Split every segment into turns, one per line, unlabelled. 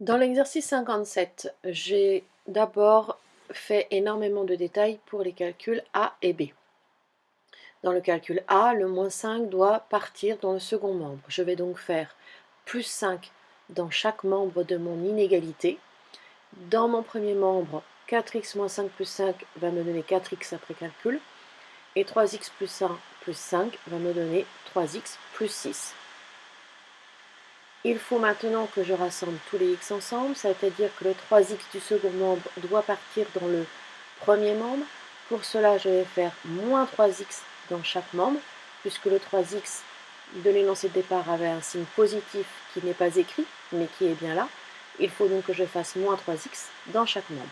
Dans l'exercice 57, j'ai d'abord fait énormément de détails pour les calculs A et B. Dans le calcul A, le moins 5 doit partir dans le second membre. Je vais donc faire plus 5 dans chaque membre de mon inégalité. Dans mon premier membre, 4x moins 5 plus 5 va me donner 4x après calcul. Et 3x plus 1 plus 5 va me donner 3x plus 6. Il faut maintenant que je rassemble tous les x ensemble, c'est-à-dire que le 3x du second membre doit partir dans le premier membre. Pour cela, je vais faire moins 3x dans chaque membre, puisque le 3x de l'énoncé de départ avait un signe positif qui n'est pas écrit, mais qui est bien là. Il faut donc que je fasse moins 3x dans chaque membre.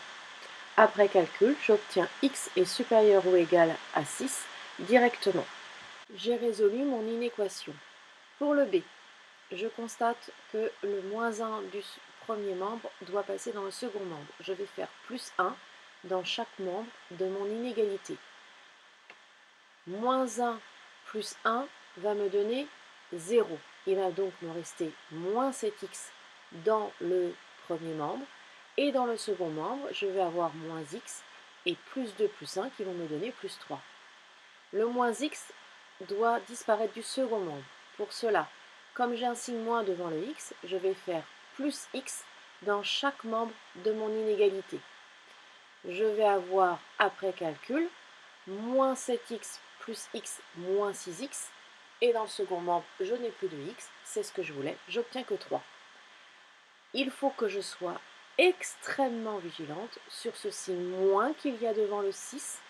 Après calcul, j'obtiens x est supérieur ou égal à 6 directement. J'ai résolu mon inéquation. Pour le b, je constate que le moins 1 du premier membre doit passer dans le second membre. Je vais faire plus 1 dans chaque membre de mon inégalité. Moins 1 plus 1 va me donner 0. Il va donc me rester moins 7x dans le premier membre. Et dans le second membre, je vais avoir moins x et plus 2 plus 1 qui vont me donner plus 3. Le moins x doit disparaître du second membre. Pour cela, comme j'ai un signe moins devant le x, je vais faire plus x dans chaque membre de mon inégalité. Je vais avoir, après calcul, moins 7x plus x moins 6x. Et dans le second membre, je n'ai plus de x, c'est ce que je voulais, j'obtiens que 3. Il faut que je sois extrêmement vigilante sur ce signe moins qu'il y a devant le 6.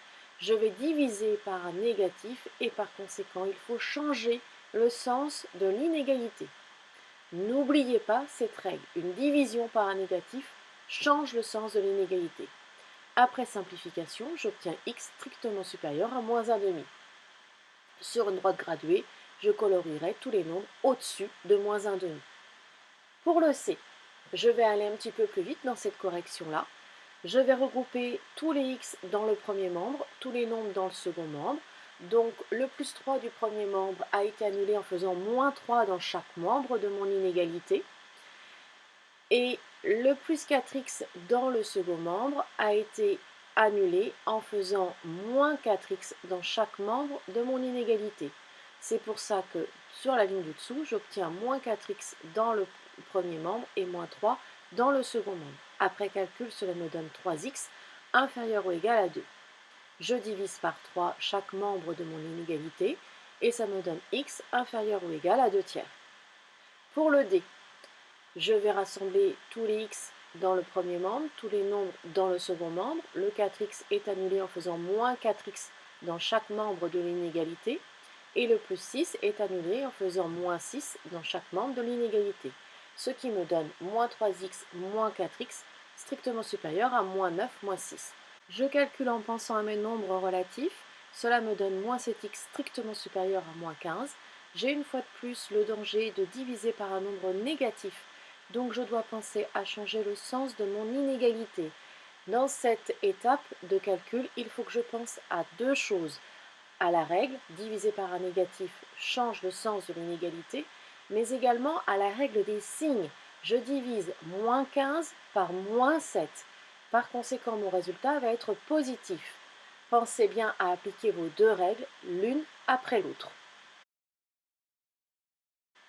Je vais diviser par un négatif et par conséquent, il faut changer le sens de l'inégalité. N'oubliez pas cette règle, une division par un négatif change le sens de l'inégalité. Après simplification, j'obtiens x strictement supérieur à moins 1,5. Sur une droite graduée, je colorierai tous les nombres au-dessus de moins 1,5. Pour le c, je vais aller un petit peu plus vite dans cette correction-là. Je vais regrouper tous les x dans le premier membre, tous les nombres dans le second membre. Donc le plus 3 du premier membre a été annulé en faisant moins 3 dans chaque membre de mon inégalité. Et le plus 4x dans le second membre a été annulé en faisant moins 4x dans chaque membre de mon inégalité. C'est pour ça que sur la ligne du dessous, j'obtiens moins 4x dans le premier membre et moins 3 dans le second membre. Après calcul, cela me donne 3x inférieur ou égal à 2. Je divise par 3 chaque membre de mon inégalité et ça me donne x inférieur ou égal à 2 tiers. Pour le d, je vais rassembler tous les x dans le premier membre, tous les nombres dans le second membre. Le 4x est annulé en faisant moins 4x dans chaque membre de l'inégalité. Et le plus 6 est annulé en faisant moins 6 dans chaque membre de l'inégalité. Ce qui me donne moins 3x moins 4x strictement supérieur à moins 9 moins 6. Je calcule en pensant à mes nombres relatifs. Cela me donne moins 7x strictement supérieur à moins 15. J'ai une fois de plus le danger de diviser par un nombre négatif. Donc je dois penser à changer le sens de mon inégalité. Dans cette étape de calcul, il faut que je pense à deux choses. À la règle, diviser par un négatif change le sens de l'inégalité, mais également à la règle des signes. Je divise moins 15 par moins 7. Par conséquent, mon résultat va être positif. Pensez bien à appliquer vos deux règles l'une après l'autre.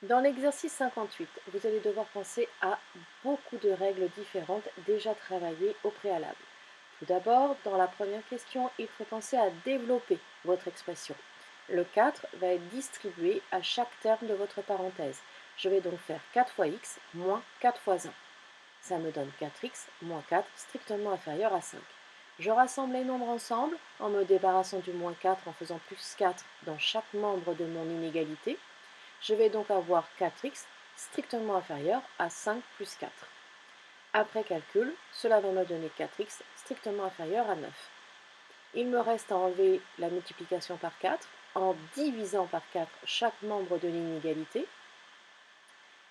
Dans l'exercice 58, vous allez devoir penser à beaucoup de règles différentes déjà travaillées au préalable. Tout d'abord, dans la première question, il faut penser à développer votre expression. Le 4 va être distribué à chaque terme de votre parenthèse. Je vais donc faire 4 fois x moins 4 fois 1. Ça me donne 4x moins 4 strictement inférieur à 5. Je rassemble les nombres ensemble en me débarrassant du moins 4 en faisant plus 4 dans chaque membre de mon inégalité. Je vais donc avoir 4x strictement inférieur à 5 plus 4. Après calcul, cela va me donner 4x strictement inférieur à 9. Il me reste à enlever la multiplication par 4 en divisant par 4 chaque membre de l'inégalité.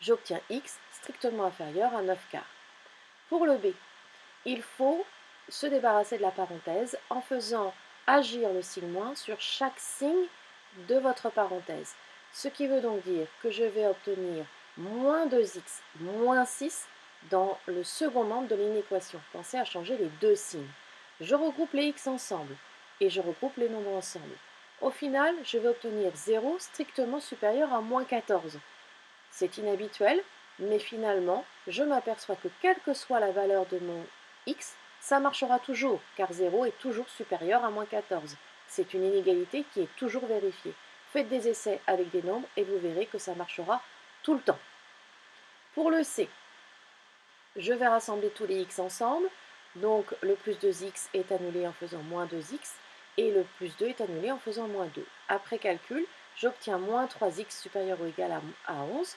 J'obtiens x strictement inférieur à 9 quarts. Pour le b, il faut se débarrasser de la parenthèse en faisant agir le signe moins sur chaque signe de votre parenthèse. Ce qui veut donc dire que je vais obtenir moins 2x moins 6 dans le second membre de l'inéquation. Pensez à changer les deux signes. Je regroupe les x ensemble et je regroupe les nombres ensemble. Au final, je vais obtenir 0 strictement supérieur à moins 14. C'est inhabituel, mais finalement, je m'aperçois que quelle que soit la valeur de mon x, ça marchera toujours, car 0 est toujours supérieur à moins 14. C'est une inégalité qui est toujours vérifiée. Faites des essais avec des nombres et vous verrez que ça marchera tout le temps. Pour le c, je vais rassembler tous les x ensemble. Donc le plus 2x est annulé en faisant moins 2x et le plus 2 est annulé en faisant moins 2. Après calcul, j'obtiens moins 3x supérieur ou égal à 11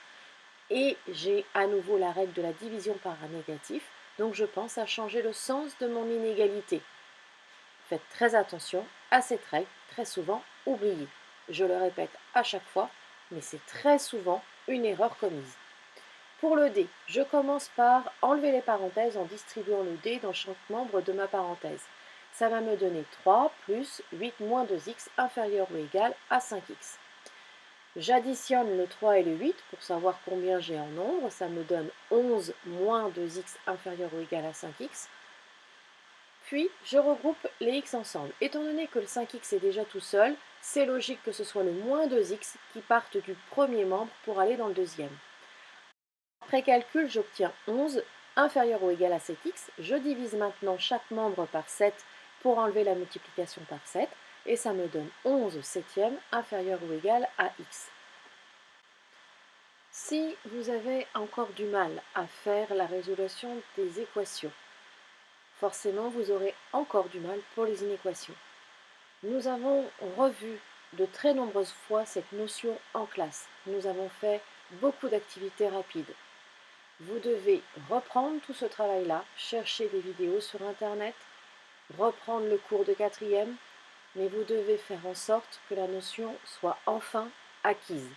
et j'ai à nouveau la règle de la division par un négatif. Donc je pense à changer le sens de mon inégalité. Faites très attention à cette règle, très souvent oubliée. Je le répète à chaque fois, mais c'est très souvent une erreur commise. Pour le d, je commence par enlever les parenthèses en distribuant le d dans chaque membre de ma parenthèse. Ça va me donner 3 plus 8 moins 2x inférieur ou égal à 5x. J'additionne le 3 et le 8 pour savoir combien j'ai en nombre. Ça me donne 11 moins 2x inférieur ou égal à 5x. Puis, je regroupe les x ensemble. Étant donné que le 5x est déjà tout seul, c'est logique que ce soit le moins 2x qui parte du premier membre pour aller dans le deuxième. Après calcul, j'obtiens 11 inférieur ou égal à 7x. Je divise maintenant chaque membre par 7 pour enlever la multiplication par 7 et ça me donne 11 septièmes inférieur ou égal à x. Si vous avez encore du mal à faire la résolution des équations, forcément vous aurez encore du mal pour les inéquations. Nous avons revu de très nombreuses fois cette notion en classe. Nous avons fait beaucoup d'activités rapides. Vous devez reprendre tout ce travail-là, chercher des vidéos sur Internet, reprendre le cours de 4e, mais vous devez faire en sorte que la notion soit enfin acquise.